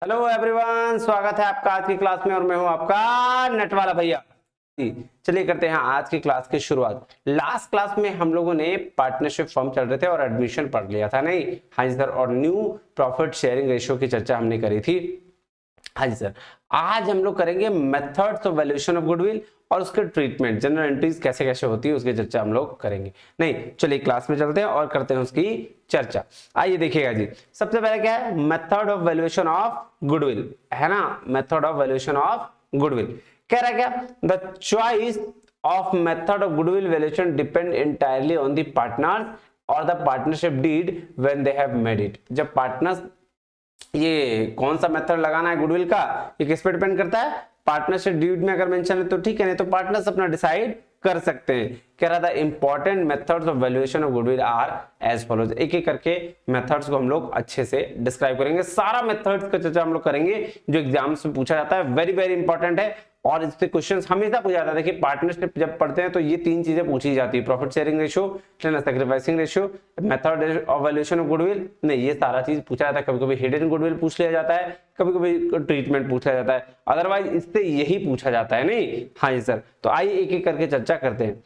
Hello everyone, स्वागत है आपका आज की क्लास में और मैं हूं आपका नटवाला भैया जी। चलिए करते हैं आज की क्लास की शुरुआत। लास्ट क्लास में हम लोगों ने पार्टनरशिप फॉर्म चल रहे थे और एडमिशन पढ़ लिया था नहीं? हाँ जी सर। और न्यू प्रॉफिट शेयरिंग रेशियो की चर्चा हमने करी थी। हाँ जी सर। आज हम लोग करेंगे methods of valuation of goodwill और उसके ट्रीटमेंट, जनरल एंट्रीज कैसे कैसे होती है उसकी चर्चा हम लोग करेंगे। नहीं, चलिए क्लास में चलते हैं और करते हैं उसकी चर्चा। आइए देखिएगा जी, सबसे पहले क्या है? Method of valuation of goodwill है ना। Method of valuation of goodwill कह रहा है क्या? The choice of method of goodwill valuation depend entirely on the partners और the partnership deed when they have made it. जब पार्टनर्स ये कौन सा मेथड लगाना है गुडविल का, ये किस पे डिपेंड करता है? पार्टनरशिप डीड में अगर मेंशन है तो ठीक है, नहीं तो पार्टनर्स अपना डिसाइड कर सकते हैं। कह रहा था important methods of valuation of goodwill are as follows. एक एक करके मेथड्स को हम लोग अच्छे से डिस्क्राइब करेंगे। सारा मेथड्स का चर्चा हम लोग करेंगे जो एग्जाम्स में पूछा जाता है, वेरी वेरी इंपॉर्टेंट है और इससे क्वेश्चंस हमेशा पूछा जाता है। देखिए पार्टनरशिप जब पढ़ते हैं तो ये तीन चीजें पूछी जाती है, profit sharing ratio, sacrificing ratio, method of valuation of goodwill. नहीं, ये सारा चीज पूछा जाता है। कभी कभी हिडन गुडविल पूछ लिया जाता है, कभी कभी ट्रीटमेंट पूछा जाता है, अदरवाइज इससे यही पूछा जाता है नहीं? हाँ जी सर। तो आइए एक एक करके चर्चा करते हैं।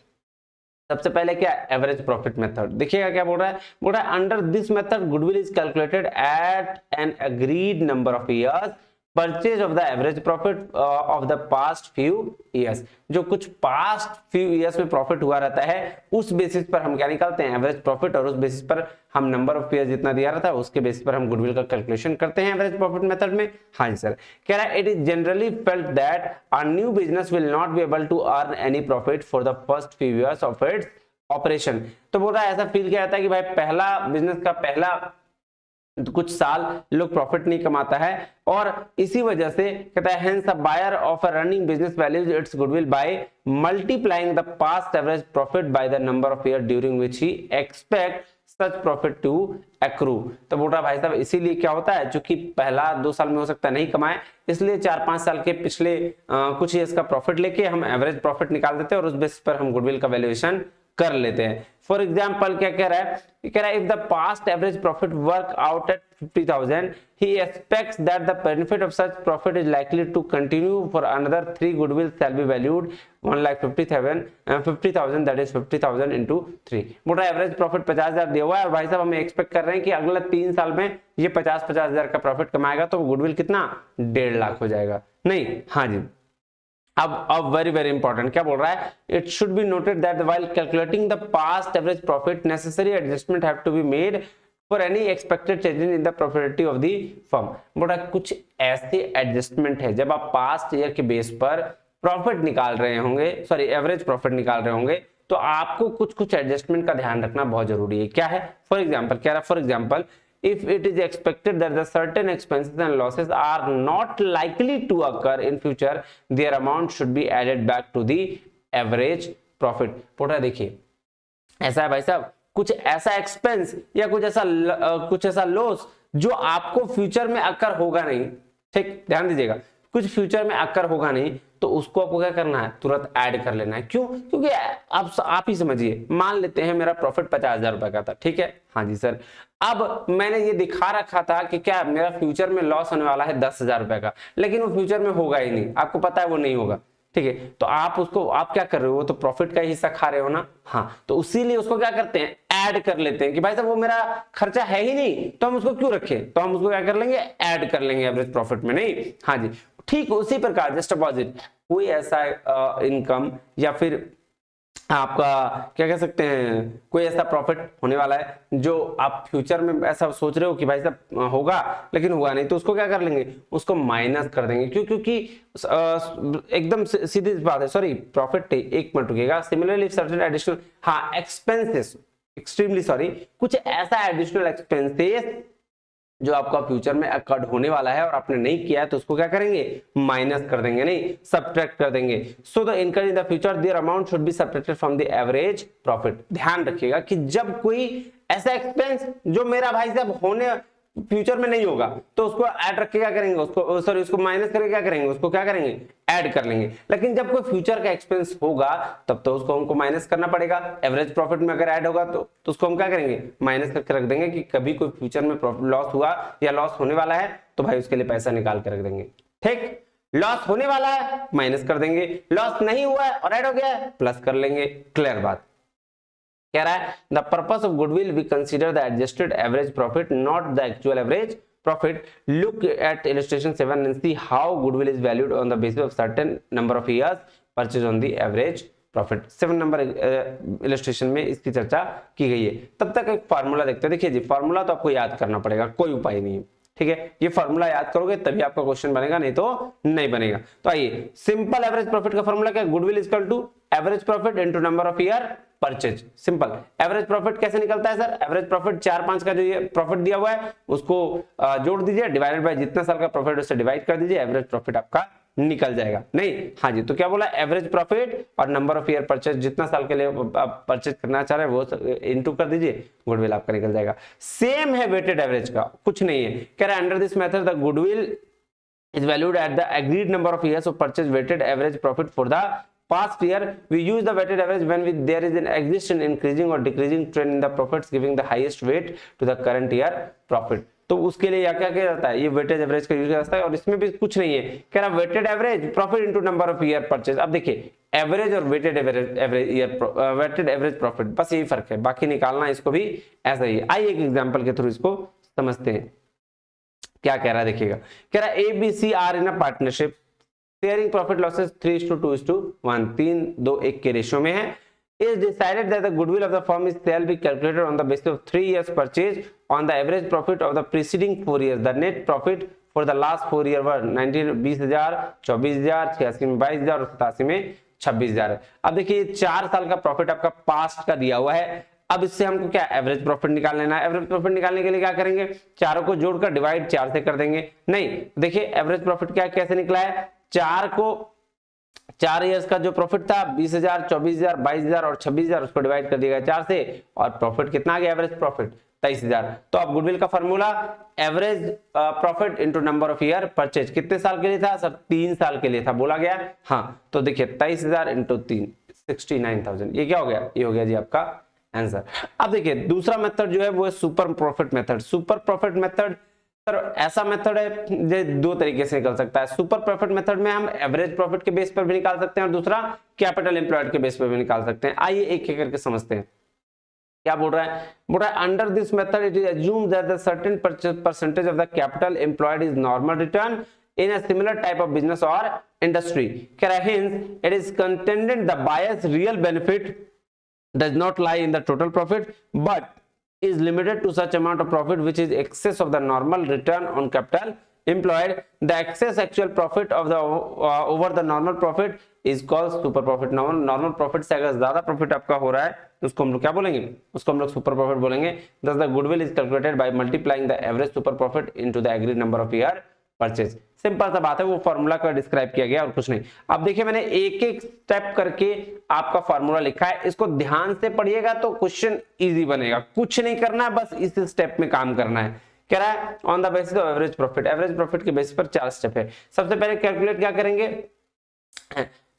सबसे पहले क्या? Average profit method. देखिएगा क्या बोल रहा है? बोल रहा है under this method goodwill is calculated at N agreed number of years purchase of the average profit of the past few years. जो कुछ पास्ट फ्यू ईयर्स में प्रॉफिट हुआ रहता है उस बेसिस पर हम क्या निकालते हैं? Average profit. और उस बेसिस पर हम नंबर ऑफ ईयर्स जितना दिया रहता है उसके बेसिस पर हम गुडविल का कैलकुलेशन करते हैं एवरेज प्रॉफिट मेथड में। हाँ जी सर। कह रहा है it is generally felt that a new business will not be able to earn any profit for the first few years of its operation. तो बोल रहा है ऐसा फील किया जाता है कि भाई पहला बिजनेस का पहला कुछ साल लोग प्रॉफिट नहीं कमाता है और इसी वजह से कहता है hence a buyer of a running business values its goodwill by multiplying the past average profit by the number of years during which he expects such profit to accrue। तो बोल रहा भाई साहब इसीलिए क्या होता है, चूंकि पहला 2 साल में हो सकता है नहीं कमाए, इसलिए 4-5 साल के पिछले कुछ ईयर्स का प्रॉफिट लेके हम एवरेज प्रॉफिट निकाल देते हैं और उस बेसिस पर हम गुडविल का वैल्यूएशन कर लेते हैं। फॉर एग्जाम्पल क्या कह रहा है? कह रहा है if the past average profit work out at 50,000 he expects that the benefit of such profit is likely to continue for another 3 goodwill shall be valued 1,50,000 that is 50,000 into 3। बोल रहा है एवरेज प्रॉफिट 50,000 दिया हुआ है और भाई साहब हमें एक्सपेक्ट कर रहे हैं कि अगले 3 साल में ये 50,000 का प्रॉफिट कमाएगा तो गुडविल कितना? 1.5 लाख हो जाएगा नहीं? हाँ जी। अब वेरी वेरी इंपॉर्टेंट क्या बोल रहा है? It should be noted that while calculating the past average profit necessary adjustment have to be made for any expected changes in the profitability of the firm. बोल रहा है कुछ ऐसे एडजस्टमेंट है जब आप पास्ट ईयर के बेस पर प्रॉफिट निकाल रहे होंगे, सॉरी एवरेज प्रॉफिट निकाल रहे होंगे, तो आपको कुछ कुछ एडजस्टमेंट का ध्यान रखना बहुत जरूरी है। क्या है? फॉर एग्जाम्पल कह रहा है, for example if it is expected that the certain expenses and losses are not likely to occur in future their amount should be added back to the average profit। बोल रहा है देखिए ऐसा है भाई साहब, कुछ ऐसा एक्सपेंस या कुछ ऐसा लॉस जो आपको फ्यूचर में अकर होगा नहीं, ठीक ध्यान दीजिएगा, कुछ फ्यूचर में अकर होगा नहीं तो उसको आपको क्या करना है? तुरंत ऐड कर लेना है। क्यों? क्योंकि आप ही समझिए, मान लेते हैं मेरा प्रॉफिट 50,000 रुपए का था, ठीक है? हाँ जी सर। अब मैंने ये दिखा रखा था कि क्या मेरा फ्यूचर में लॉस होने वाला है 10,000 रुपए का, लेकिन वो फ्यूचर में होगा ही नहीं, आपको पता है वो नहीं होगा, ठीक है? तो आप क्या कर रहे हो? तो प्रॉफिट का हिस्सा खा रहे हो ना। हाँ, तो उसीलिए उसको क्या करते हैं? ऐड कर लेते हैं कि भाई साहब वो मेरा खर्चा है ही नहीं तो हम उसको क्यों रखें, तो हम उसको क्या कर लेंगे? ऐड कर लेंगे एवरेज प्रॉफिट में नहीं? हाँ जी। ठीक उसी प्रकार जस्ट अपोजिट कोई ऐसा इनकम या फिर आपका क्या कह सकते हैं, कोई ऐसा प्रॉफिट होने वाला है जो आप फ्यूचर में ऐसा सोच रहे हो कि भाई साहब होगा लेकिन हुआ नहीं, तो उसको क्या कर लेंगे? उसको माइनस कर देंगे। क्यों? क्योंकि एकदम सीधी बात है, सॉरी प्रॉफिट एक मिनट रुकिएगा। सिमिलरली सर्टेन एडिशनल, हाँ एक्सपेंसेस, एक्सट्रीमली सॉरी, कुछ ऐसा एडिशनल एक्सपेंसेस जो आपका फ्यूचर में अकर्ड होने वाला है और आपने नहीं किया है तो उसको क्या करेंगे? माइनस कर देंगे नहीं, सब्ट्रैक्ट कर देंगे। So the income in the future their amount should be subtracted from the average profit. ध्यान रखिएगा कि जब कोई ऐसा एक्सपेंस जो मेरा भाई साहब फ्यूचर में नहीं होगा तो उसको ऐड रख के क्या करेंगे, उसको सॉरी उसको माइनस करके क्या करेंगे, उसको क्या करेंगे, ऐड कर लेंगे। लेकिन जब कोई फ्यूचर का एक्सपेंस होगा तब तो उसको हमको माइनस करना पड़ेगा। एवरेज प्रॉफिट में अगर ऐड होगा तो उसको हम क्या करेंगे, माइनस करके रख देंगे कि कभी कोई फ्यूचर में लॉस हुआ या लॉस होने वाला है तो भाई उसके लिए पैसा निकाल के रख देंगे। ठीक, लॉस होने वाला है माइनस कर देंगे, लॉस नहीं हुआ है और ऐड हो गया है प्लस कर लेंगे। क्लियर बात। कह रहा है the purpose of goodwill we consider the adjusted average profit not the actual average profit. Look at illustration 7 and see how goodwill is valued on the basis of certain number of years purchase on the average profit. 7 number illustration में इसकी चर्चा की गई है। तब तक एक formula देखते हैं। देखिए जी, फार्मूला तो आपको याद करना पड़ेगा, कोई उपाय नहीं है। ठीक है, ये फार्मूला याद करोगे तभी आपका क्वेश्चन बनेगा, नहीं तो नहीं बनेगा। तो आइए, सिंपल एवरेज प्रॉफिट का फार्मूला क्या है, goodwill equal to average profit into number of year purchase. Simple. Average profit कैसे निकलता है सर, एवरेज प्रॉफिट 4-5 का जो ये प्रॉफिट दिया हुआ है उसको जोड़ दीजिए, डिवाइडेड बाय जितना साल का प्रॉफिट उससे डिवाइड कर दीजिए, एवरेज प्रॉफिट आपका निकल जाएगा। नहीं, हाँ जी, तो क्या बोला, एवरेज प्रॉफिट और नंबर ऑफ ईयर परचेज, जितना साल के लिए आप परचेज करना चाह रहे हैं वो इनटू कर दीजिए, गुडविल आपका निकल जाएगा। सेम है वेटेड एवरेज का, कुछ नहीं है। कह रहा है under this method the goodwill is valued at the agreed number of years of purchase weighted average profit for the past year. We use the weighted average when there is an existing increasing or decreasing trend in the profits giving the highest weight to the current year profit. तो उसके लिए क्या किया जाता है, ये weighted average का use किया जाता है और इसमें भी कुछ नहीं है। कह रहा weighted average profit into number of year purchase. अब देखिए एवरेज और वेटेड एवरेज प्रॉफिट बस यही फर्क है, बाकी निकालना इसको भी ऐसा ही है। आइए एक एग्जांपल के थ्रू इसको समझते हैं क्या कह रहा है, देखिएगा। कह रहा है ABC are in a partnership, sharing profit losses 3:2:1, 3:2:1 के रेशियो में है। Is decided that the goodwill of the firm is shall be calculated on the basis of 3 years purchase on the average profit of the preceding 4 years. The net profit for the last 4 year were 20,000, 24,000, 86 में 22,000 और 87 में 26,000 है। अब देखिए 4 साल का profit आपका past का दिया हुआ है। अब इससे हमको क्या एवरेज प्रॉफिट निकाल लेना है। एवरेज प्रॉफिट निकालने के लिए क्या करेंगे, चारों को जोड़कर डिवाइड 4 से कर देंगे। नहीं, देखिए एवरेज प्रॉफिट क्या कैसे निकला है, 4 इयर्स का जो प्रॉफिट था 20,000, 24,000, 22,000 और 26,000 उसको डिवाइड कर दिया 4 से और प्रॉफिट कितना आ गया, एवरेज प्रॉफिट 23,000। तो अब गुडविल का formula average profit into number of year purchase, कितने साल के लिए था सर, 3 साल के लिए था बोला गया। हाँ, तो देखिए 23,000 इंटू 3 69,000, ये क्या हो गया, ये हो गया जी आपका आंसर। अब देखिए दूसरा मेथड जो है वो है super profit method. Super profit method sir ऐसा मेथड है जो 2 तरीके से निकल सकता है। सुपर प्रॉफिट मेथड में हम एवरेज प्रॉफिट के बेस पर भी निकाल सकते हैं और दूसरा कैपिटल एम्प्लॉयड के बेस पर भी निकाल सकते हैं। आइए एक एक करके समझते हैं क्या बोल रहा है। बोल रहा है under this method it is assumed that the certain percentage of the capital employed is normal return in a similar type of business or industry. Hence, it is contended the buyer's real benefit does not lie in the total profit, but is limited to such amount of profit which is excess of the normal return on capital employed. The excess actual profit of the over the normal profit is called super profit. Normal profit से अगर ज्यादा profit आपका हो रहा है तो उसको हम लोग क्या बोलेंगे, उसको हम लोग सुपर प्रॉफिट बोलेंगे। Thus the goodwill is calculated by multiplying the average super profit into the agreed number of year purchase. Simple सा बात है, वो फॉर्मूला का डिस्क्राइब किया गया और कुछ नहीं। अब देखिए मैंने एक एक स्टेप करके आपका फॉर्मूला लिखा है, इसको ध्यान से पढ़िएगा तो क्वेश्चन इजी बनेगा। कुछ नहीं करना है, बस इस स्टेप में काम करना है। कह रहा है on the basis of average profit, average profit के बेसिस पर 4 स्टेप है। सबसे पहले कैलकुलेट क्या करेंगे,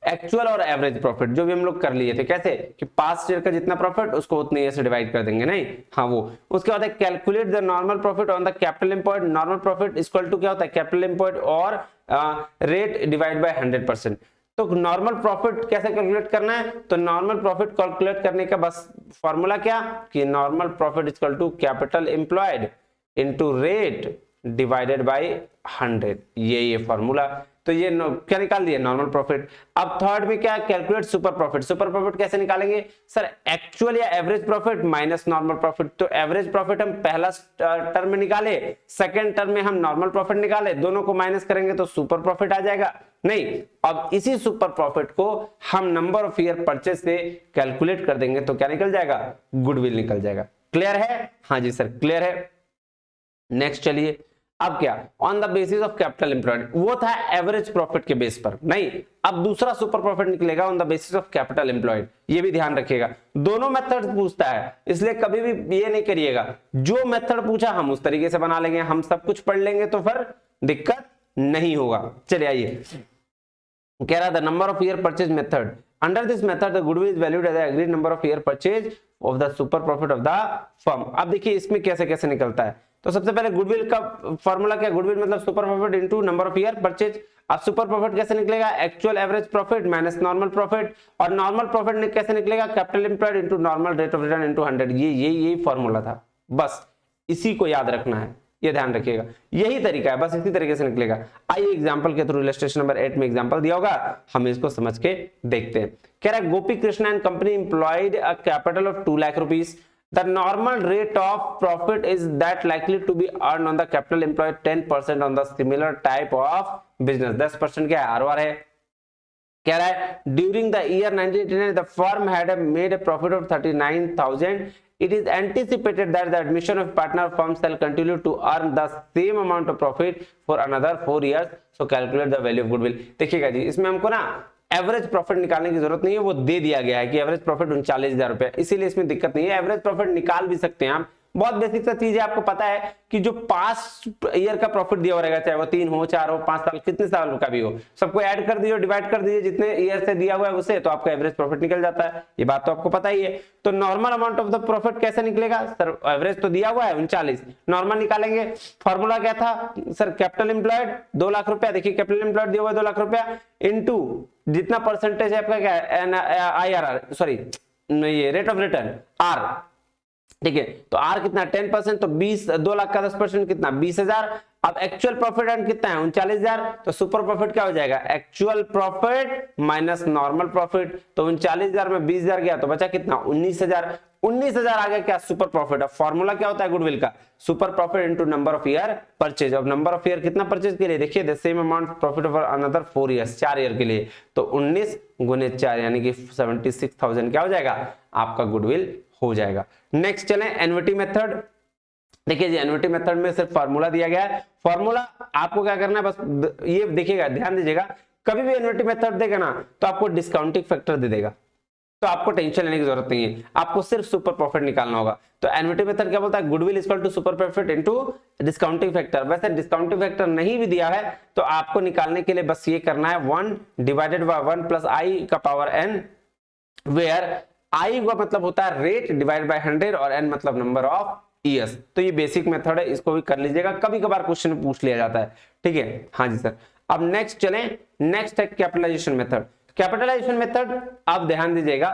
एक्चुअल और एवरेज प्रॉफिट जो भी हम लोग कर लिए थे। कैसे कि पास्ट ईयर का जितना प्रॉफिट उसको उतने ईयर से डिवाइड कर देंगे। नहीं, हाँ वो। उसके बाद calculate the normal profit on the capital employed. Normal profit equal to क्या होता है, कैपिटल एम्प्लॉयड और रेट डिवाइड बाय 100%। तो नॉर्मल प्रॉफिट कैसे कैलकुलेट करना है, तो नॉर्मल प्रॉफिट कैलकुलेट करने का बस फॉर्मूला क्या कि normal profit equal to capital employed into rate divided by 100, ये फॉर्मूला। तो ये क्या निकाल दिया, नॉर्मल प्रॉफिट। अब थर्ड में क्या, calculate super profit. Super profit कैसे निकालेंगे सर, एक्चुअल या average profit minus normal profit. तो एवरेज प्रॉफिट हम पहला टर्म में निकाले, सेकंड टर्म में हम नॉर्मल प्रॉफिट निकाले, दोनों को माइनस करेंगे तो सुपर प्रॉफिट आ जाएगा। नहीं, अब इसी सुपर प्रॉफिट को हम नंबर ऑफ ईयर परचेज से कैलकुलेट कर देंगे तो क्या निकल जाएगा, गुडविल निकल जाएगा। क्लियर है, हाँ जी सर क्लियर है। नेक्स्ट चलिए अब क्या, on the basis of capital employed, वो था एवरेज प्रॉफिट के बेस पर, नहीं अब दूसरा सुपर प्रॉफिट निकलेगा on the basis of capital employed. ये भी ध्यान रखिएगा, दोनों मेथड पूछता है, इसलिए कभी भी ये नहीं करिएगा जो मेथड पूछा हम उस तरीके से बना लेंगे, हम सब कुछ पढ़ लेंगे तो फिर दिक्कत नहीं होगा। चलिए आइए, कह रहा था number of year purchase method, under this method the goodwill is valued as agreed number of year purchase of the super profit of the firm. अब देखिए इसमें कैसे कैसे निकलता है, तो सबसे पहले गुडविल का फॉर्मूला क्या, गुडविल मतलब super profit into number of year purchase. अब सुपर प्रॉफिट कैसे निकलेगा, actual average profit minus normal profit, और नॉर्मल प्रॉफिट कैसे निकलेगा, capital employed into normal rate of return into 100। यही फॉर्मूला था, बस इसी को याद रखना है, ये ध्यान रखिएगा, यही तरीका है, बस इसी तरीके से निकलेगा। आइए एग्जांपल के थ्रू, इलस्ट्रेशन नंबर 8 में एग्जांपल दिया होगा, हम इसको समझ के देखते हैं। कह रहा है Gopi Krishna and company employed a capital of 2 lakh rupees, the normal rate of profit is that likely to be earn on the capital employed 10% on the similar type of business. 10% क्या है, आरओआर है। कह रहा है during the year 1989 the firm had made a profit of 39,000. It is anticipated that the admission of partner firm shall continue to earn the same amount of profit for another 4 years. So calculate the value of goodwill. देखिएगा जी, इसमें हमको ना average profit निकालने की जरूरत नहीं है, वो दे दिया गया है कि एवरेज प्रॉफिट 39,000 रुपए, इसीलिए इसमें दिक्कत नहीं है, एवरेज प्रॉफिट निकाल भी सकते हैं आप। बहुत बेसिक सा चीज है, आपको पता है कि जो 5 ईयर का प्रॉफिट दिया हो रहेगा, चाहे वो 3 हो 4 हो 5 साल, कितने साल का भी हो, सबको ऐड कर दीजिए, डिवाइड कर दीजिए जितने ईयर से दिया हुआ है उसे, तो आपका एवरेज प्रॉफिट निकल जाता है। ये बात तो आपको पता ही है। तो normal amount of the profit कैसे निकलेगा सर, एवरेज तो दिया हुआ है 39, नॉर्मल निकालेंगे। फॉर्मूला क्या था सर, कैपिटल एम्प्लॉयड 2 लाख रुपया, देखिए कैपिटल एम्प्लॉयड दिया हुआ है 2 लाख रुपया, इनटू जितना परसेंटेज है आपका क्या है, IRR सॉरी ये रेट ऑफ रिटर्न आर, ठीक है, तो आर कितना 10%, तो 2 लाख का 10% कितना 20,000। अब एक्चुअल प्रॉफिट अर्न कितना है 39,000, तो सुपर प्रॉफिट क्या हो जाएगा, actual profit minus normal profit, तो 39,000 में 20,000 गया तो बचा कितना 19,000। 19,000 आ गया क्या सुपर प्रॉफिट। अब फॉर्मूला क्या होता है गुडविल का, super profit into number of year purchase. अब नंबर ऑफ ईयर कितना परचेज के लिए, देखिए the same amount profit over another 4 years, 4 year के लिए, तो 19 गुने 4 यानी कि 76,000 क्या हो जाएगा आपका गुडविल हो जाएगा। नेक्स्ट चलें एन्युटी मेथड। देखिए जी एन्युटी मेथड में सिर्फ फार्मूला दिया गया है, फार्मूला आपको क्या करना है बस ये देखिएगा, ध्यान दीजिएगा, कभी भी एन्युटी मेथड देगा ना तो आपको डिस्काउंटिंग फैक्टर दे देगा, तो आपको टेंशन लेने की जरूरत नहीं है, आपको सिर्फ सुपर प्रॉफिट निकालना होगा। तो एन्युटी मेथड क्या बोलता है, goodwill equal to super profit into discounting factor. वैसे डिस्काउंटिंग फैक्टर नहीं भी दिया है तो आपको निकालने के लिए बस ये करना है 1 डिवाइडेड बाय 1 प्लस आई का पावर n, वेयर आई का मतलब होता है रेट डिवाइड बाय 100 और n मतलब नंबर ऑफ ईयर्स। तो ये बेसिक मेथड है, इसको भी कर लीजिएगा, कभी कभार क्वेश्चन में पूछ लिया जाता है, ठीक है। हाँ जी सर, अब नेक्स्ट चलें, नेक्स्ट है कैपिटलाइजेशन मेथड। कैपिटलाइजेशन मेथड आप ध्यान दीजिएगा,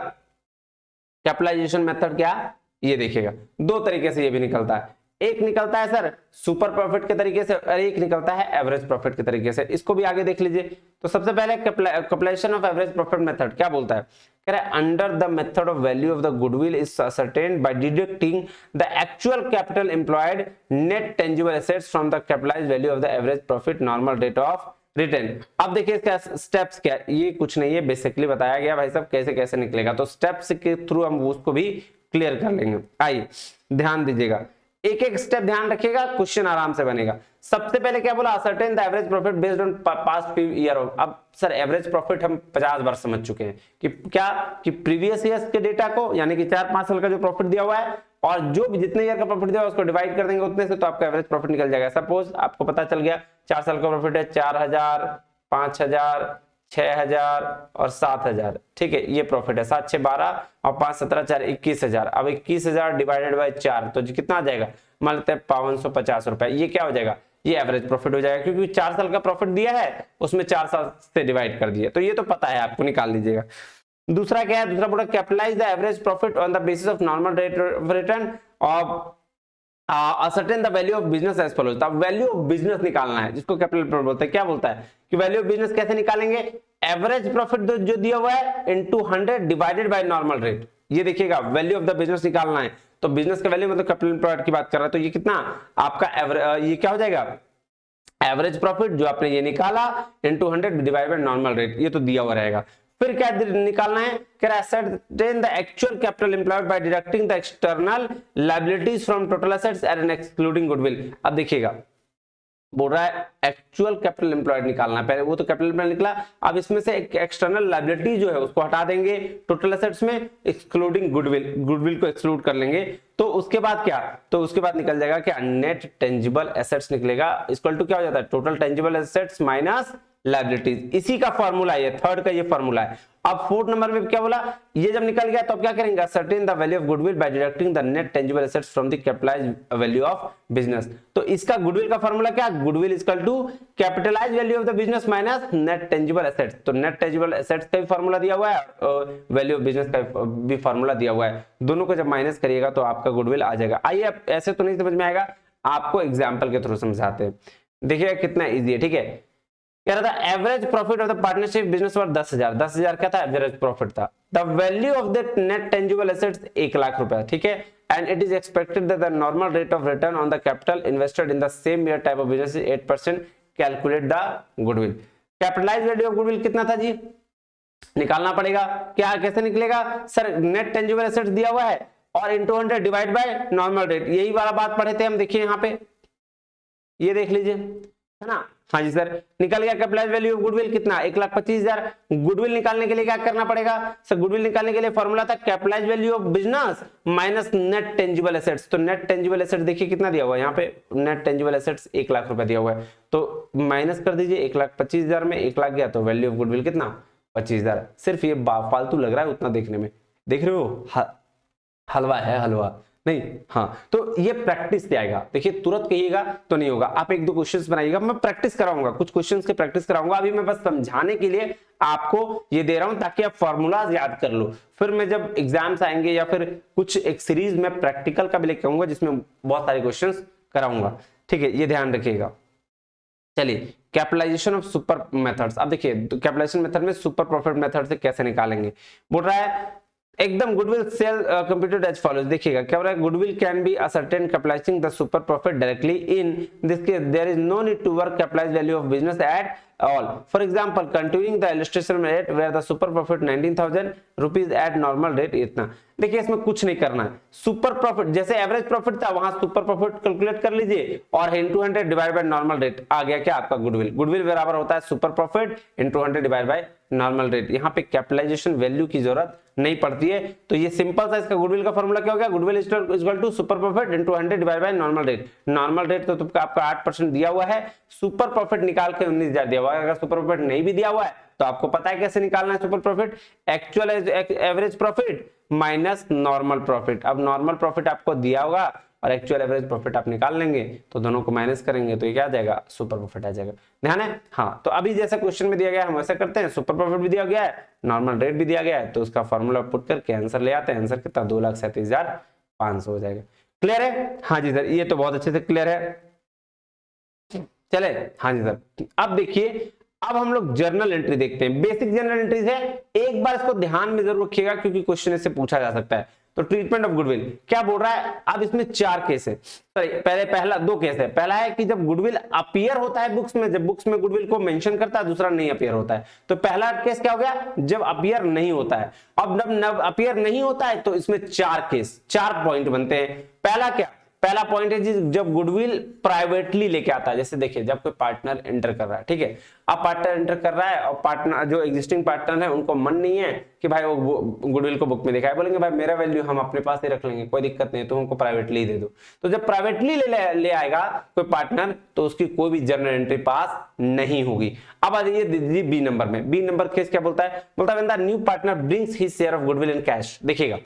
कैपिटलाइजेशन मेथड क्या, ये देखिएगा 2 तरीके से ये भी निकलता है, एक निकलता है सर सुपर प्रॉफिट के तरीके से और एक निकलता है एवरेज प्रॉफिट के तरीके से, इसको भी आगे देख लीजिए। तो सबसे पहले capitalisation of average profit method क्या बोलता है, कह रहा है under the method of value of the goodwill is ascertained by deducting the actual capital employed net tangible assets from the capitalized value of the average profit normal rate of return। अब देखिए इसका steps क्या, ये कुछ नहीं है, basically बताया गया भाई साहब कैसे कैसे निकलेगा, तो स्टेप्स के थ्रू हम उसको भी क्लियर कर लेंगे। आइए ध्यान दीजिएगा, एक एक स्टेप ध्यान रखिएगा, क्वेश्चन आराम से बनेगा। सबसे पहले क्या बोला, ascertain the average profit based on past few year. अब सर एवरेज प्रॉफिट हम 50 बार समझ चुके हैं कि क्या कि प्रीवियस ईयर्स के डेटा को यानी कि 4-5 साल का जो प्रॉफिट दिया हुआ है और जो भी जितने ईयर का प्रॉफिट दिया हुआ है उसको डिवाइड कर देंगे उतने से, तो आपका एवरेज प्रॉफिट निकल जाएगा। सपोज आपको पता चल गया 4 साल का प्रॉफिट है 4,000, 5,000, 6,000 और 7,000, ठीक है, ये प्रॉफिट है। 7 6 12 और 5 17 4 21,000। अब 21,000 डिवाइडेड बाय 4 तो कितना आ जाएगा, मान लेते हैं 550 रुपए, ये क्या हो जाएगा, ये एवरेज प्रॉफिट हो जाएगा, क्योंकि 4 साल का प्रॉफिट दिया है उसमें 4 साल से डिवाइड कर दिया, तो ये तो पता है आपको, निकाल लीजिएगा। दूसरा क्या है, दूसरा बोला capitalise the average profit on the basis of normal rate of return और ascertain the value of business as follows। अब वैल्यू ऑफ बिजनेस निकालना है, जिसको कैपिटल बोलते हैं। क्या बोलता है कि वैल्यू ऑफ बिजनेस कैसे निकालेंगे, एवरेज प्रॉफिट जो दिया हुआ है into 100 divided by normal rate. ये देखिएगा वैल्यू ऑफ द बिजनेस निकालना है, तो बिजनेस का वैल्यू मतलब कैपिटल एम्प्लॉयड की बात कर रहा है, तो ये कितना आपका ये क्या हो जाएगा, एवरेज प्रॉफिट जो आपने ये निकाला into 100 divided by normal rate, ये तो दिया हुआ रहेगा। फिर क्या निकालना है, कह रहा है ascertain the actual capital employed by deducting the external liabilities from total assets and excluding goodwill। अब देखिएगा बोल रहा है एक्चुअल कैपिटल एम्प्लॉयड निकालना है। पहले वो तो कैपिटल एम्प्लॉयड निकला, अब इसमें से एक एक्सटर्नल लायबिलिटी जो है उसको हटा देंगे टोटल एसेट्स में, एक्सक्लूडिंग गुडविल, गुडविल को एक्सक्लूड कर लेंगे। तो उसके बाद क्या, तो उसके बाद निकल जाएगा क्या, नेट टेंजिबल एसेट्स निकलेगा, इक्वल टू क्या हो जाता है, total tangible assets minus liabilities. इसी का फॉर्मूला है, थर्ड का ये फॉर्मूला है। अब फोर्थ नंबर में क्या बोला, ये जब निकल गया तो अब क्या करेंगे, certain the value of goodwill by deducting the net tangible assets from the capitalised value of business. तो इसका गुडविल का फॉर्मूला क्या, goodwill equal to capitalised value of the business minus net tangible assets. तो net tangible assets का भी formula दिया हुआ है और वैल्यू ऑफ बिजनेस का भी फॉर्मूला दिया हुआ है, दोनों को जब माइनस करिएगा तो आपका गुडविल आ जाएगा। आइए ऐसे तो नहीं समझ में आएगा, आपको एग्जाम्पल के थ्रू समझाते हैं। देखिए कितना इजी है, ठीक है। कह रहा था average profit of the partnership business worth 10,000, 10,000 क्या था, एवरेज प्रॉफिट था। The value of the net tangible assets 1 lakh रुपया, ठीक है। And it is expected that the normal rate of return on the capital invested in the same year type of business is 8%, calculate the goodwill. Capitalised value of goodwill कितना था जी, निकालना पड़ेगा। क्या कैसे निकलेगा सर, नेट टेंजिबल एसेट्स दिया हुआ है और into 100 divide by normal rate, यही वाला बात पढ़े थे हम। देखिए यहाँ पे ये देख लीजिए, है ना। हाँ जी सर, निकल गया कैपिटलाइज्ड वैल्यू ऑफ गुडविल कितना, 1,25,000। गुडविल निकालने के लिए क्या करना पड़ेगा सर, गुडविल निकालने के लिए फॉर्मूला था capitalised value of business minus net tangible assets. तो नेट टेंजिबल एसेट्स देखिए कितना दिया हुआ है यहाँ पे, नेट टेंजिबल एसेट्स 1 लाख रुपया दिया हुआ है, तो माइनस कर दीजिए 1,25,000 में 1 लाख गया तो वैल्यू ऑफ गुडविल कितना, 25,000। सिर्फ ये फालतू लग रहा है उतना देखने में, देख रहे हो हलवा है हलवा नहीं। हाँ तो ये प्रैक्टिस से आएगा, देखिए तुरंत कहिएगा तो नहीं होगा, आप एक दो क्वेश्चंस बनाइएगा, मैं प्रैक्टिस कराऊंगा, कुछ क्वेश्चंस के प्रैक्टिस कराऊंगा। अभी मैं बस समझाने के लिए आपको ये दे रहा हूं ताकि आप फॉर्मूलाज याद कर लो, फिर मैं जब एग्जाम्स आएंगे या फिर कुछ एक सीरीज में प्रैक्टिकल का भी लेके आऊंगा जिसमें बहुत सारे क्वेश्चन कराऊंगा, ठीक है, ये ध्यान रखिएगा। चलिए कैपिटलाइजेशन ऑफ सुपर मेथड्स, अब देखिए कैपिटलाइजेशन मेथड में सुपर प्रॉफिट मेथड से कैसे निकालेंगे। बोल रहा है एकदम goodwill shall computed as follows, देखिएगा क्या हो रहा है, goodwill can be ascertain capitalising the super profit directly in this case there is no need to work capitalised value of business at all. For example, continuing the illustration rate where the super profit 19,000 rupees at normal rate इतना। देखिए इसमें कुछ नहीं करना है, super profit जैसे average profit था वहां सुपर प्रॉफिट कैलकुलेट कर लीजिए और into 100 divide by normal rate आ गया क्या आपका गुडविल। गुडविल बराबर होता है super profit into 100 divide by normal rate. यहाँ पे कैपिटलाइजेशन वैल्यू की जरूरत नहीं पड़ती है, तो ये सिंपल सा इसका गुडविल का फॉर्मूला क्या हो गया, goodwill equal to super profit into 100 divide by normal rate. Normal rate तो तुमका आपका 8% दिया हुआ है, सुपर प्रॉफिट निकाल के 19,000 दिया हुआ है। अगर सुपर प्रॉफिट नहीं भी दिया हुआ है तो आपको पता है कैसे निकालना है super profit, actual average profit minus normal profit. अब नॉर्मल प्रॉफिट आपको दिया होगा और एक्चुअल एवरेज प्रॉफिट आप निकाल लेंगे तो दोनों को माइनस करेंगे तो ये क्या आ जाएगा, सुपर प्रॉफिट आ जाएगा। ध्यान है। हाँ तो अभी जैसा क्वेश्चन में दिया गया है हम वैसा करते हैं, सुपर प्रॉफिट भी दिया गया है, नॉर्मल रेट भी दिया गया है, तो उसका फॉर्मूला पुट करके आंसर ले आते हैं। आंसर कितना, 2,37,500 हो जाएगा। क्लियर है। हाँ जी सर, ये तो बहुत अच्छे से क्लियर है। चले हाँ जी सर, अब देखिए अब हम लोग जर्नल एंट्री देखते हैं। बेसिक जर्नल एंट्रीज है, एक बार इसको ध्यान में जरूर रखिएगा क्योंकि क्वेश्चन इससे पूछा जा सकता है। तो ट्रीटमेंट ऑफ गुडविल क्या बोल रहा है, अब इसमें 4 केस है, पहले पहला 2 केस है। पहला है कि जब गुडविल अपीयर होता है बुक्स में, जब बुक्स में गुडविल को मेंशन करता है, दूसरा नहीं अपीयर होता है। तो पहला केस क्या हो गया, जब अपीयर नहीं होता है। अब जब अपीयर नहीं होता है तो इसमें 4 केस, 4 पॉइंट बनते हैं। पहला क्या, पहला पॉइंट है जी जब गुडविल प्राइवेटली लेके आता है। जैसे देखिए जब कोई पार्टनर एंटर कर रहा है, ठीक है, अब पार्टनर एंटर कर रहा है और पार्टनर जो एग्जिस्टिंग पार्टनर है उनको मन नहीं है कि भाई वो गुडविल को बुक में दिखाए, बोलेंगे भाई मेरा वैल्यू हम अपने पास ही रख लेंगे, कोई दिक्कत नहीं, तो हमको प्राइवेटली दे दो। तो जब प्राइवेटली ले आएगा कोई पार्टनर तो उसकी कोई भी जर्नल एंट्री पास नहीं होगी। अब आ जाइए बी नंबर में। बी नंबर केस क्या बोलता है, बोलता है when the new partner brings his share of goodwill in cash. देखिएगा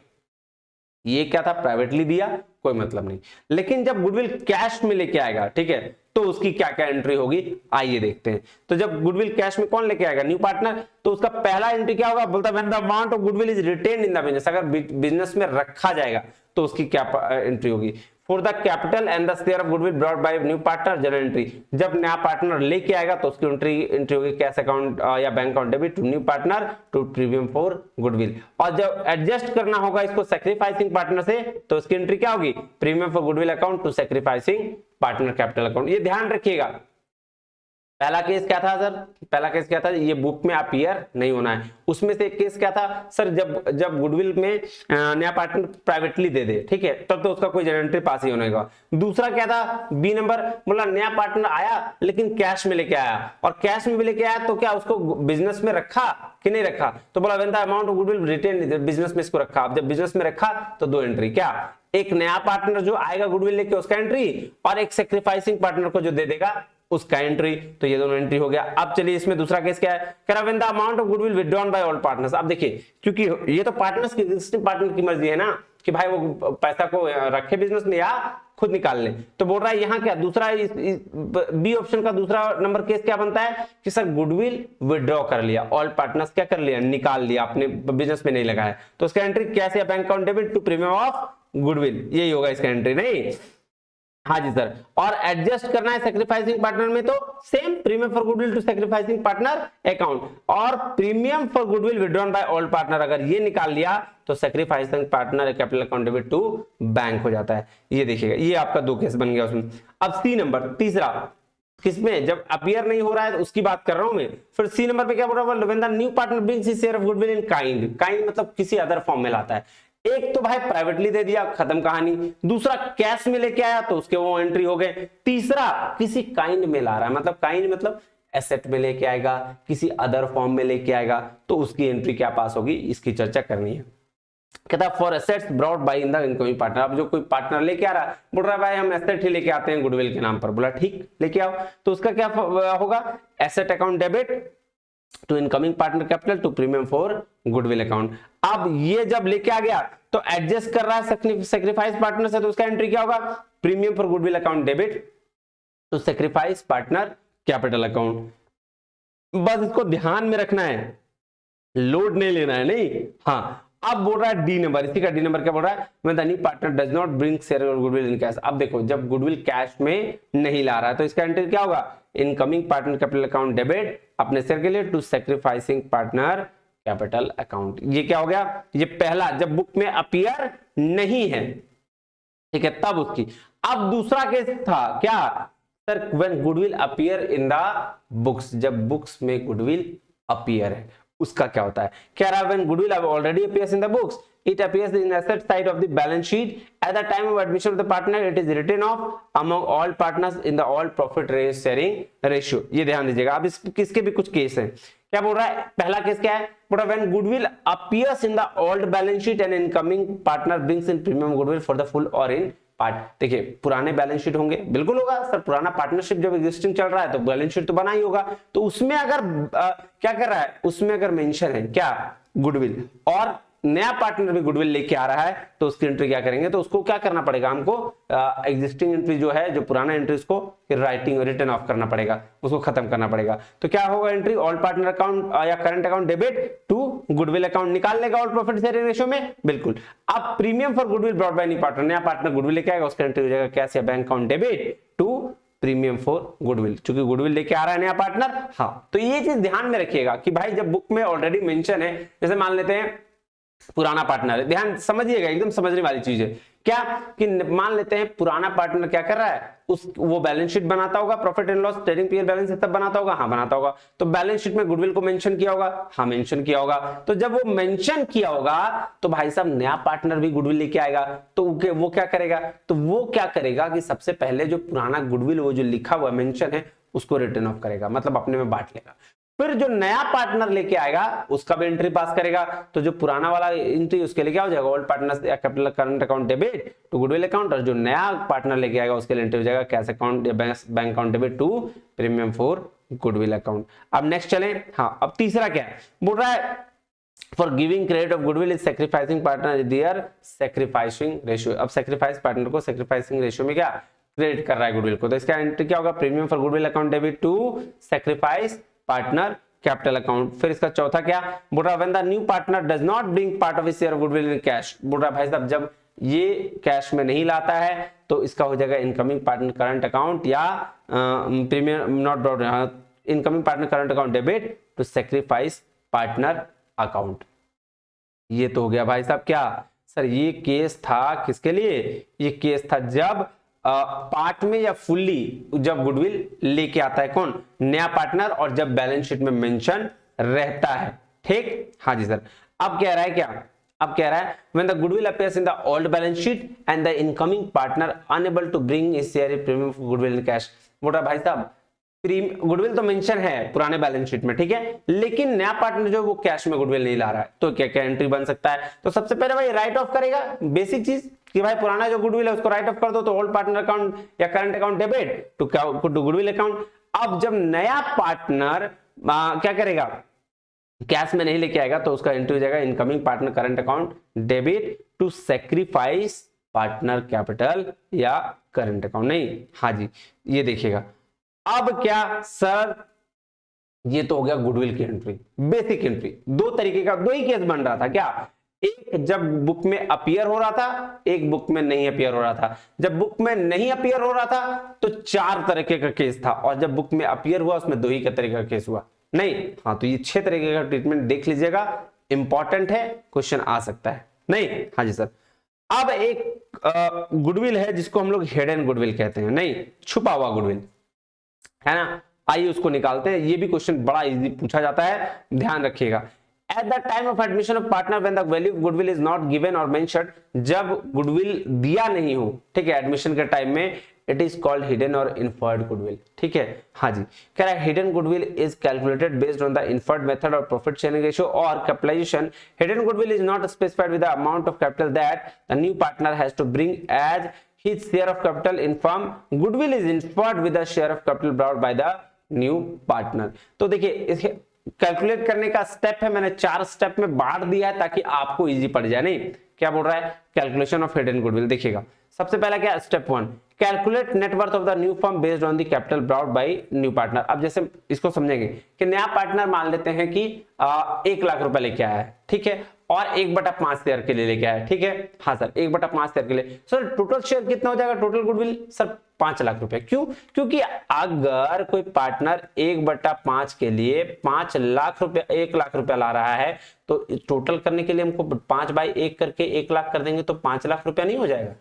ये क्या था, प्राइवेटली दिया कोई मतलब नहीं, लेकिन जब गुडविल कैश में लेके आएगा, ठीक है, तो उसकी क्या क्या एंट्री होगी आइए देखते हैं। तो जब गुडविल कैश में कौन लेके आएगा, न्यू पार्टनर, तो उसका पहला एंट्री क्या होगा, बोलता है when the amount of goodwill is retained in the business. अगर बिजनेस में रखा जाएगा तो उसकी क्या एंट्री होगी। For the capital and the share of goodwill brought by new partner journal entry. जब नया पार्टनर लेके आएगा तो उसकी एंट्री होगी कैश अकाउंट या bank account debit to new partner to premium for goodwill. और जब एडजस्ट करना होगा इसको सैक्रिफाइसिंग पार्टनर से तो उसकी एंट्री क्या होगी, premium for goodwill account to sacrificing partner capital account. ये ध्यान रखिएगा, पहला केस क्या था सर, पहला केस क्या था, ये बुक में अपीयर नहीं होना है। उसमें से एक केस क्या था सर, जब गुडविल में नया पार्टनर प्राइवेटली दे दे, ठीक है, तब तो उसका कोई एंट्री पास ही होने का। दूसरा क्या था, बी नंबर, बोला नया पार्टनर आया लेकिन कैश में लेके आया, और कैश में लेके आया तो क्या उसको बिजनेस में रखा कि नहीं रखा, तो बोला when the amount of goodwill retain, business में इसको रखा। अब जब बिजनेस में रखा तो दो एंट्री, क्या, एक नया पार्टनर जो आएगा गुडविल लेके उसका एंट्री, और एक सेक्रीफाइसिंग पार्टनर को जो दे देगा उसका एंट्री। तो ये दोनों एंट्री हो गया। अब चलिए इसमें दूसरा केस क्या है, कह रहा when the amount of goodwill withdrawn bye all partners. अब देखिए, क्योंकि ये तो पार्टनर्स की, एग्जिस्टिंग पार्टनर की मर्जी है ना कि भाई वो पैसा को रखे बिजनेस में या खुद निकाल ले। तो बोल रहा है यहाँ क्या, दूसरा बी ऑप्शन का दूसरा नंबर केस क्या बनता है कि सर गुडविल विड्रॉ कर लिया, ऑल पार्टनर्स क्या कर लिया, निकाल लिया, अपने बिजनेस में नहीं लगाया, तो उसका एंट्री कैसे, bank account debit to premium of goodwill, यही होगा इसका एंट्री, नहीं। हाँ जी सर, और एडजस्ट करना है सेक्रीफाइसिंग पार्टनर में तो same, premium for goodwill to sacrificing partner account, और premium for goodwill withdrawn by all partner, अगर ये निकाल लिया तो sacrificing partner capital account debit to bank हो जाता है। ये देखिएगा, ये आपका दो केस बन गया उसमें। अब सी नंबर तीसरा, किसमें, जब अपीयर नहीं हो रहा है तो उसकी बात कर रहा हूं मैं। फिर सी नंबर पे क्या बोल रहा है, when the new partner brings his share of goodwill in kind, kind मतलब किसी अदर फॉर्म में लाता है। एक तो भाई प्राइवेटली दे दिया, खत्म कहानी। दूसरा कैश में लेके आया तो उसके वो एंट्री हो गए। तीसरा किसी काइंड में ला रहा है, मतलब काइंड मतलब एसेट में लेके आएगा, किसी अदर फॉर्म में लेके आएगा, तो उसकी एंट्री क्या पास होगी, इसकी चर्चा करनी है। कहता है for assets brought by in the incoming partner. अब जो कोई पार्टनर लेके आ रहा है, बोल रहा है भाई हम एसेट ही लेके आते हैं गुडविल के नाम पर, बोला ठीक लेके आओ, तो उसका क्या होगा, asset account debit to incoming partner capital to premium for goodwill account. अब ये जब लेके आ गया तो एडजस्ट कर रहा है सेक्रीफाइस पार्टनर से, तो उसका एंट्री क्या होगा, premium for goodwill account debit to sacrifice partner capital account. बस इसको ध्यान में रखना है, लोड नहीं लेना है, नहीं। हाँ, अब बोल रहा है डी नंबर, इसी का डी नंबर क्या बोल रहा है, when the new partner does not bring share और गुडविल इन कैश। अब देखो, जब गुडविल कैश में नहीं ला रहा है तो इसका एंट्री क्या होगा, incoming partner capital account debit अपने शेयर के लिए to sacrificing partner capital account. ये क्या हो गया, ये पहला जब बुक में अपीयर नहीं है, ठीक है, तब उसकी। अब दूसरा केस था क्या sir, when goodwill appear in the books, जब बुक्स में गुडविल अपीयर है उसका क्या होता है, कह रहा है when goodwill already appears in the books it appears in asset side of the balance sheet at the time of admission of the partner, it is written off among all partners in the all profit sharing ratio। ये ध्यान दीजिएगा। अब किसके भी कुछ case हैं, क्या बोल रहा है, पहला केस क्या है, बोल रहा है when goodwill appears in the old balance sheet and incoming partner brings in premium goodwill for the full or in part. देखिए, पुराने बैलेंस शीट होंगे, बिल्कुल होगा सर, पुराना पार्टनरशिप जब एग्जिस्टिंग चल रहा है तो बैलेंस शीट तो बना ही होगा, तो उसमें अगर क्या कर रहा है, उसमें अगर मेंशन है क्या, गुडविल, और नया पार्टनर भी गुडविल लेके आ रहा है, तो उसकी एंट्री क्या करेंगे, तो उसको क्या करना पड़ेगा हमको, एग्जिस्टिंग एंट्री जो है, जो पुराना एंट्री, उसको राइटिंग रिटर्न ऑफ करना पड़ेगा, उसको खत्म करना पड़ेगा। तो क्या होगा एंट्री, ऑल पार्टनर अकाउंट या current account debit to goodwill account, निकाल लेगा ऑल प्रॉफिट शेयरिंग रेशियो में, बिल्कुल। अब premium for goodwill brought by new partner, नया पार्टनर गुडविल लेके आएगा, उसका एंट्री हो जाएगा कैश या bank account debit to premium for goodwill, क्योंकि गुडविल लेके आ रहा है नया पार्टनर। हाँ, तो ये चीज ध्यान में रखिएगा कि भाई जब बुक में ऑलरेडी मेंशन है, जैसे मान लेते हैं पुराना पार्टनर है, ध्यान समझिएगा, एकदम समझने वाली चीज है, क्या कि मान लेते हैं पुराना पार्टनर क्या कर रहा है, वो बैलेंस शीट बनाता होगा, profit and loss trading period balance तब बनाता होगा, हाँ बनाता होगा, तो बैलेंस शीट में गुडविल को मेंशन किया होगा, हाँ मेंशन किया होगा। तो जब वो मेंशन किया होगा तो भाई साहब नया पार्टनर भी गुडविल लेके आएगा, तो वो क्या करेगा, तो वो क्या करेगा कि सबसे पहले जो पुराना गुडविल वो जो लिखा हुआ मेंशन है उसको रिटर्न ऑफ करेगा, मतलब अपने में बांट लेगा। फिर जो नया पार्टनर लेके आएगा उसका भी एंट्री पास करेगा, तो जो पुराना वाला एंट्री उसके लिए क्या हो जाएगा, old partners capital current account debit to goodwill account, और जो नया पार्टनर लेके आएगा उसके लिए एंट्री हो जाएगा कैश अकाउंट या bank account debit to premium for goodwill account. अब नेक्स्ट चले, हाँ अब तीसरा क्या है, बोल रहा है for giving credit of goodwill is sacrificing partner their sacrificing ratio. अब सेक्रीफाइस पार्टनर को सेक्रीफाइसिंग रेशियो में क्या क्रेडिट कर रहा है गुडविल को, तो इसका एंट्री क्या होगा, premium for goodwill account debit to sacrifice partner capital account. फिर इसका चौथा क्या, बोल रहा when the new partner does not bring part of his share of goodwill in cash. बोल रहा भाई साहब जब ये कैश में नहीं लाता है तो इसका हो जाएगा इनकमिंग पार्टनर करंट अकाउंट या premium not brought incoming partner current account debit to sacrifice partner account. ये तो हो गया भाई साहब क्या सर, ये केस था किसके लिए, ये केस था जब पार्ट में या फुल्ली जब गुडविल लेके आता है कौन, नया पार्टनर, और जब बैलेंस शीट में मेंशन रहता है। ठीक, हाँ जी सर। अब कह रहा है क्या, अब कह रहा है when the goodwill appears in the old balance sheet and the incoming partner unable to bring his share of premium goodwill in cash। बोल रहा भाई साहब गुडविल तो मेंशन है पुराने बैलेंस शीट में, ठीक है, लेकिन नया पार्टनर जो वो कैश में गुडविल नहीं ला रहा है, तो क्या क्या एंट्री बन सकता है। तो सबसे पहले भाई राइट ऑफ करेगा, बेसिक चीज कि भाई पुराना जो गुडविल है उसको राइट ऑफ कर दो, तो ओल्ड पार्टनर अकाउंट या current account debit to goodwill account. अब जब नया पार्टनर क्या करेगा, कैश में नहीं लेके आएगा, तो उसका एंट्री हो जाएगा incoming partner current account debit to sacrifice partner capital या करंट अकाउंट। नहीं, हाँ जी, ये देखिएगा। अब क्या सर, ये तो हो गया गुडविल की एंट्री, बेसिक एंट्री। दो तरीके का, दो ही केस बन रहा था क्या, एक जब बुक में अपीयर हो रहा था, एक बुक में नहीं अपीयर हो रहा था। जब बुक में नहीं अपीयर हो रहा था तो 4 तरीके का केस था, और जब बुक में अपीयर हुआ उसमें 2 ही का तरीके का केस हुआ। नहीं, हाँ, तो ये 6 तरीके का ट्रीटमेंट देख लीजिएगा, इंपॉर्टेंट है, क्वेश्चन आ सकता है। नहीं, हाँ जी सर। अब एक गुडविल है जिसको हम लोग हिडन गुडविल कहते हैं, नहीं, छुपा हुआ गुडविल है ना। आइए उसको निकालते हैं, ये भी क्वेश्चन बड़ा इजी पूछा जाता है, ध्यान रखिएगा। At the time of admission of partner when the value of goodwill is not given और मेंशन्ड, जब गुडविल दिया नहीं हो, ठीक है, एडमिशन के टाइम में, इट इज कॉल्ड हिडन और इन्फर्ड गुडविल। ठीक है, हाँ जी, कह रहा है hidden goodwill is calculated based on the inferred method और प्रॉफिट शेयरिंग रेशियो और capitalisation. Hidden goodwill is not specified with the amount of capital that the new partner has to bring as his share of capital in firm. Goodwill is inferred with the share of capital brought by the new partner. तो देखिए इसके calculate करने का step है, मैंने 4 step में बांट दिया है ताकि आपको इजी पड़ जाए। नहीं, क्या बोल रहा है, कैलकुलेशन ऑफ हिडन गुडविल। देखिएगा सबसे पहला क्या, step 1, calculate net worth of the new firm based on the capital brought by new partner. अब जैसे इसको समझेंगे कि नया पार्टनर मान लेते हैं कि 1 लाख रुपए लेके आया है, ठीक है, और 1/5 शेयर के लिए लेके आया है, ठीक है, हाँ सर, 1/5 शेयर के लिए। सर टोटल शेयर कितना हो जाएगा, टोटल गुडविल सर 5 लाख रुपए। क्यों, क्योंकि अगर कोई पार्टनर 1/5 के लिए 5 लाख रुपया 1 लाख रुपया ला रहा है, तो टोटल करने के लिए हमको 5/1 करके 1 लाख कर देंगे, तो 5 लाख रुपया नहीं हो जाएगा।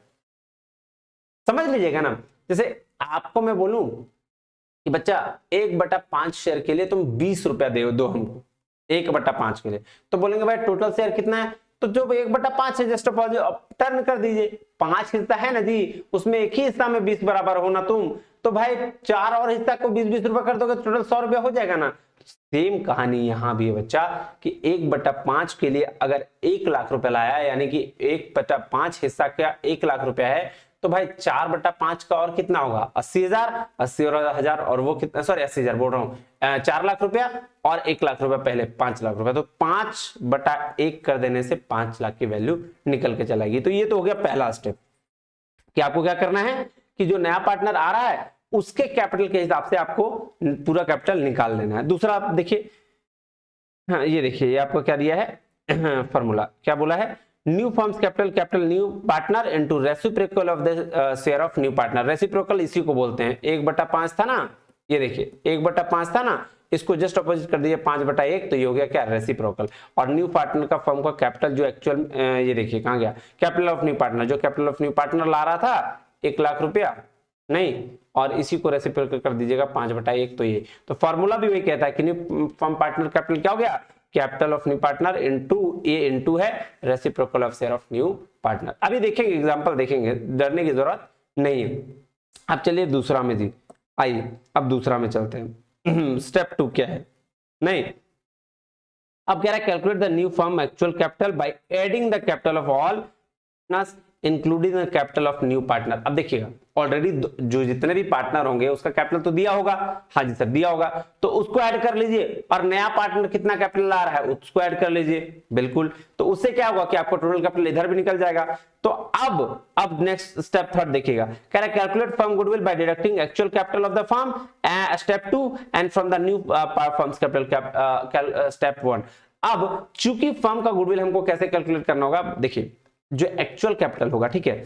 समझ लीजिएगा ना। जैसे आपको मैं बोलूं कि बच्चा 1/5 शेयर के लिए तुम 20 रुपया दो हमको 1/5 के लिए, तो बोलेंगे भाई टोटल शेयर कितना है, तो जो 1/5 है जस्ट टर्न कर दीजिए, 5 हिस्सा है ना जी, उसमें एक ही हिस्सा में 20 बराबर होना तुम, तो भाई 4 और हिस्सा को 20-20 रुपए कर दोगे, टोटल 100 रुपया हो जाएगा ना। सेम कहानी यहां भी है बच्चा कि 1/5 के लिए अगर 1 लाख रुपया लाया, यानी कि 1/5 हिस्सा का 1 लाख रुपया है, तो भाई 4/5 का और कितना होगा, 80,000, 80 और 1000, और वो कितना, सॉरी 80,000 बोल रहा हूं, 4 लाख रुपया और 1 लाख रुपया पहले 5 लाख रुपया, तो 5/1 कर देने से 5 लाख की वैल्यू निकल के चलाएगी। तो ये तो हो गया पहला स्टेप कि आपको क्या करना है कि जो नया पार्टनर आ रहा है उसके कैपिटल के हिसाब से आपको पूरा कैपिटल निकाल लेना है। दूसरा आप देखिए, हाँ ये देखिए, ये आपको क्या दिया है फॉर्मूला, क्या बोला है, new firm's capital new partner into reciprocal of the share of new partner. Reciprocal इसी को बोलते हैं, 1/5 था ना, ये देखिए 1/5 था ना, इसको जस्ट अपोजिट कर दीजिए 5/1, तो ये हो गया क्या, रेसिप्रोकल। और न्यू पार्टनर का फर्म का कैपिटल जो एक्चुअल, ये देखिए कहां गया, कैपिटल ऑफ न्यू पार्टनर, जो कैपिटल ऑफ न्यू पार्टनर ला रहा था 1 लाख रुपया, नहीं, और इसी को रेसिप्रोकल कर दीजिएगा 5/1, तो ये, तो फॉर्मूला भी वही कहता है कि न्यू फर्म पार्टनर कैपिटल क्या हो गया, capital of new partner into A into है reciprocal of share of new partner. अभी देखेंगे एग्जांपल, देखेंगे, डरने की जरूरत नहीं है। अब चलिए दूसरा में जी, आइए अब दूसरा में चलते हैं। स्टेप 2 क्या है, नहीं, अब कह रहा है calculate the new firm actual capital by adding the capital of all including the capital of new partner. अब देखिएगा ऑलरेडी जो जितने भी पार्टनर होंगे उसका कैपिटल तो दिया होगा, हाँ जी सर दिया होगा, तो उसको ऐड कर लीजिए, और नया पार्टनर कितना कैपिटल ला रहा है उसको ऐड कर लीजिए, बिल्कुल, तो उससे क्या होगा कि आपको टोटल कैपिटल इधर भी निकल जाएगा। तो अब नेक्स्ट स्टेप 3 देखिएगा, कह रहा है calculate firm goodwill by deducting actual capital of the firm, step 2 and from the new firm's capital, step 1। अब चूंकि फर्म का गुडविल हमको कैसे कैलकुलेट करना होगा, देखिए जो एक्चुअल कैपिटल होगा, ठीक है,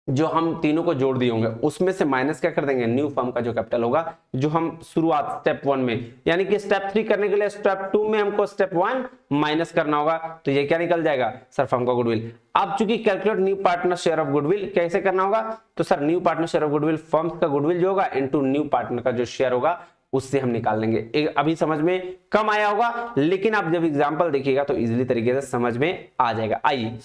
जो हम तीनों को जोड़ दिए होंगे उसमें से माइनस क्या कर देंगे, न्यू फर्म का जो कैपिटल होगा, जो हम शुरुआत स्टेप 1 में, यानी कि स्टेप 3 करने के लिए स्टेप 2 में हमको स्टेप 1 माइनस करना होगा, तो ये क्या निकल जाएगा सर, फर्म का गुडविल। अब चूंकि calculate new partner share of goodwill कैसे करना होगा, तो sir new partner share of goodwill firm का गुडविल जो होगा इनटू न्यू पार्टनर का जो शेयर होगा उससे हम निकाल लेंगे। अभी समझ में कम आया होगा, लेकिन आप जब एग्जांपल देखिएगा तो इजीली तरीके से समझ में आ जाएगा। आइए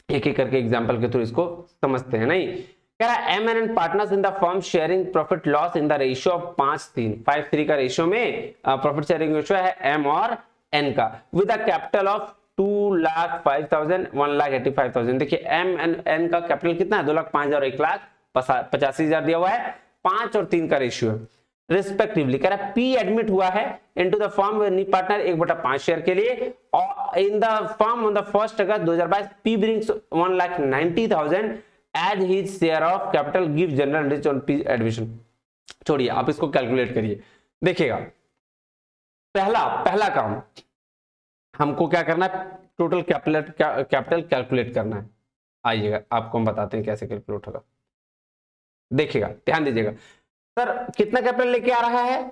एक एक करके एग्जांपल के थ्रू इसको समझते हैं। नहीं कह रहा है M N and partners in the firm sharing profit loss in the ratio of 5:3, 5:3 का रेशियो में प्रॉफिट शेयरिंग रेशियो है एम और एन का, विद अ कैपिटल ऑफ 2,05,000 1,85,000। देखिए एम एंड एन का कैपिटल कितना है, 2,05,000 और 1,85,000 दिया हुआ है, 5 और 3 का रेशियो है रिस्पेक्टिवली। कह रहा है पी एडमिट हुआ है into the firm new partner 1/5 share के लिए, और in the firm on the 1 August 2022 P brings 1,90,000 as his share of capital give journal रिच ऑन पी एडमिशन। छोड़िए आप इसको कैलकुलेट करिए। देखिएगा पहला काम हमको क्या करना है, टोटल कैपिटल कैलकुलेट करना है। आइएगा आपको हम बताते हैं कैसे कैलकुलेट होगा। देखिएगा ध्यान दीजिएगा, सर कितना कैपिटल लेके आ रहा है,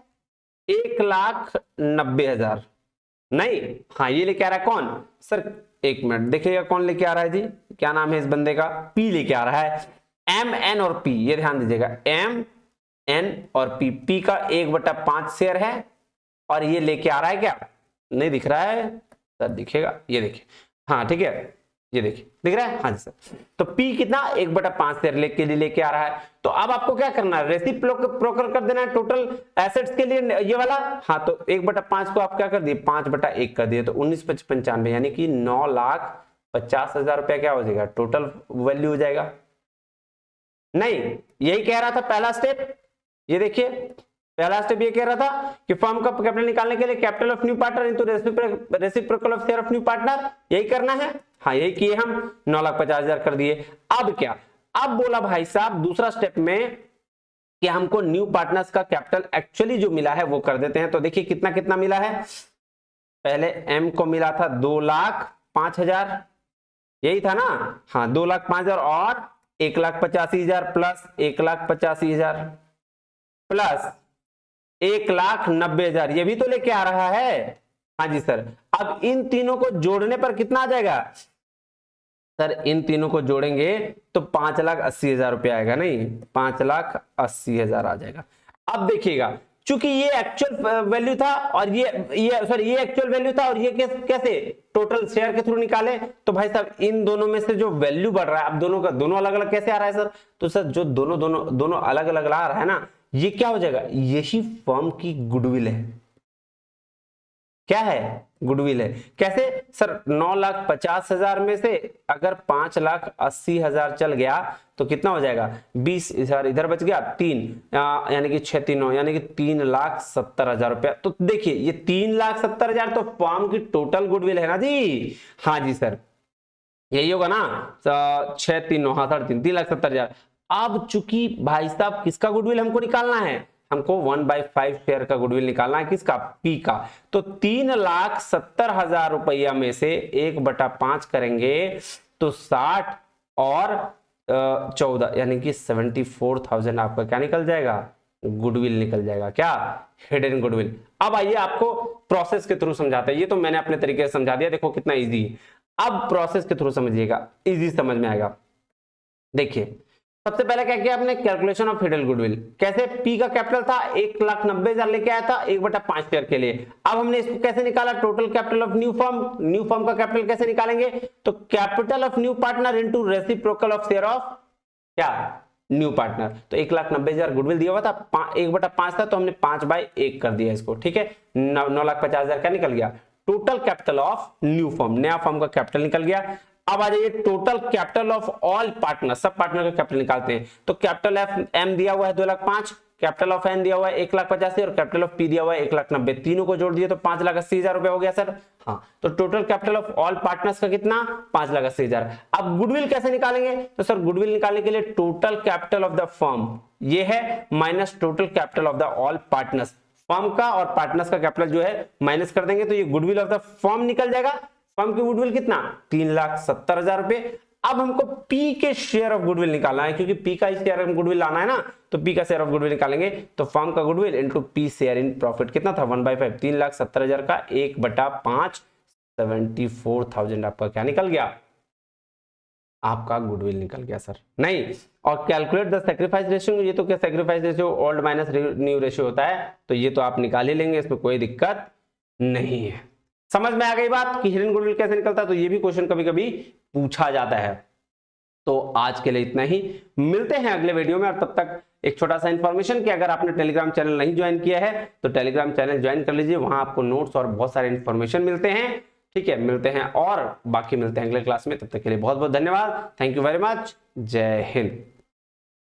1,90,000। नहीं हाँ ये लेके आ रहा है कौन सर, एक मिनट देखिएगा कौन लेके आ रहा है जी, क्या नाम है इस बंदे का, पी लेके आ रहा है। एम एन और पी, ये ध्यान दीजिएगा एम एन और पी, पी का 1/5 शेयर है और ये लेके आ रहा है क्या, नहीं दिख रहा है सर, दिखेगा ये देखिए, हाँ ठीक है ये देखिए दिख रहा है, हाँ जी सर। तो P कितना 1/5 शेयर लेके आ रहा है। तो अब आपको क्या करना है, रेसिप्रोकल कर देना है टोटल एसेट्स के लिए ये वाला, हाँ तो 1/5 को आप क्या कर दिए 5/1 कर दिए, तो 19,95 यानी कि 9,50,000 रुपया क्या हो जाएगा, टोटल वैल्यू हो जाएगा। नहीं यही कह रहा था पहला स्टेप, ये देखिए पहला स्टेप ये कह रहा था कि फर्म का कैपिटल निकालने के लिए capital of new partner into reciprocal of share of new partner, यही करना है। हाँ यही किए हम, 9,50,000 कर दिए। अब क्या, अब बोला भाई साहब दूसरा स्टेप में कि हमको न्यू पार्टनर्स का कैपिटल एक्चुअली जो मिला है वो कर देते हैं। तो देखिए कितना कितना मिला है, पहले एम को मिला था 2,05,000, यही था ना, हाँ 2,05,000 और 1,85,000 प्लस 1,85,000 प्लस 1,90,000, ये भी तो लेके आ रहा है। हाँ जी सर, अब इन तीनों को जोड़ने पर कितना आ जाएगा सर, इन तीनों को जोड़ेंगे तो 5,80,000 रुपया आएगा, नहीं 5,80,000 आ जाएगा। अब देखिएगा चूंकि ये एक्चुअल वैल्यू था और ये एक्चुअल वैल्यू था और ये कैसे टोटल शेयर के थ्रू निकाले, तो भाई साहब इन दोनों में से जो वैल्यू बढ़ रहा है, अब दोनों का दोनों अलग अलग कैसे आ रहा है सर, तो सर जो दोनों अलग अलग आ रहा है ना, ये क्या हो जाएगा, यही फर्म की गुडविल है। क्या है, गुडविल है। कैसे सर, 9,50,000 में से अगर 5,80,000 चल गया तो कितना हो जाएगा, 20,000 इधर बच गया, 3 यानी कि 6 3 9 यानी कि 3,70,000 रुपया। तो देखिए ये 3,70,000 तो फर्म की टोटल गुडविल है ना जी, हाँ जी सर यही होगा ना, 6 3 9 हाँ 3.5 3,70,000। अब चूंकि भाई साहब किसका गुडविल हमको निकालना है, हमको 1/5 शेयर का गुडविल निकालना है, किसका, पी का। तो 3,70,000 रुपया में से 1/5 करेंगे तो 60 और 14 यानी कि 74,000 आपका क्या निकल जाएगा, गुडविल निकल जाएगा। क्या, हिडन गुडविल। अब आइए आपको प्रोसेस के थ्रू समझाते हैं, ये तो मैंने अपने तरीके से समझा दिया, देखो कितना इजी है। अब प्रोसेस के थ्रू समझिएगा, इजी समझ में आएगा। देखिए सबसे पहले क्या किया आपने, कैलकुलेशन ऑफ हिडन गुडविल। कैसे, पी का कैपिटल था 1,90,000 लेके आया था 1/5 शेयर के लिए। अब हमने इसको कैसे निकाला, total capital of new firm का कैपिटल कैसे निकालेंगे, तो capital of new partner into reciprocal of share of क्या, न्यू पार्टनर। तो 1,90,000 गुडविल दिया हुआ था, 1/5 था तो हमने 5/1 कर दिया इसको, ठीक है। 9,50,000 क्या निकल गया, total capital of new firm, नया फर्म का कैपिटल निकल गया। अब आ जाइए total capital of all partner, sub partner का कैपिटल निकालते हैं। तो कैपिटल ऑफ एम दिया हुआ है 2,05,000, कैपिटल ऑफ एन दिया हुआ है 1,85,000 और कैपिटल ऑफ पी दिया हुआ है 1,90,000, तीनों को जोड़ दिए तो 5,80,000 रुपए हो गया सर। हाँ तो total capital of all partners का कितना, 5,80,000। अब गुडविल कैसे निकालेंगे, तो सर गुडविल निकालने के लिए total capital of the firm ये है minus total capital of the all partners, firm का और पार्टनर्स का कैपिटल जो है माइनस कर देंगे तो ये गुडविल ऑफ द फर्म निकल जाएगा। फर्म की गुडविल कितना, 3,70,000 रुपए। अब हमको P के शेयर ऑफ गुडविल निकालना है, क्योंकि P का ही शेयर ऑफ गुडविल लाना है ना, तो P का शेयर ऑफ गुडविल निकालेंगे। तो फर्म का goodwill into P share in profit कितना था 1/5, 3,70,000 का 1/5 74,000 आपका क्या निकल गया, आपका गुडविल निकल गया सर। नहीं, और कैलकुलेट द सैक्रिफाइस रेशियो, ये तो क्या sacrifice ratio old minus new ratio होता है, तो ये तो आप निकाल ही लेंगे, इसमें कोई दिक्कत नहीं है। समझ में आ गई बात कि हिडन गुडविल कैसे निकलता है, तो ये भी क्वेश्चन कभी कभी पूछा जाता है। तो आज के लिए इतना ही, मिलते हैं अगले वीडियो में, और तब तक एक छोटा सा इंफॉर्मेशन कि अगर आपने टेलीग्राम चैनल नहीं ज्वाइन किया है तो टेलीग्राम चैनल ज्वाइन कर लीजिए, वहां आपको नोट्स और बहुत सारे इंफॉर्मेशन मिलते हैं। ठीक है, मिलते हैं और बाकी मिलते हैं अगले क्लास में, तब तक के लिए बहुत बहुत धन्यवाद, थैंक यू वेरी मच, जय हिंद।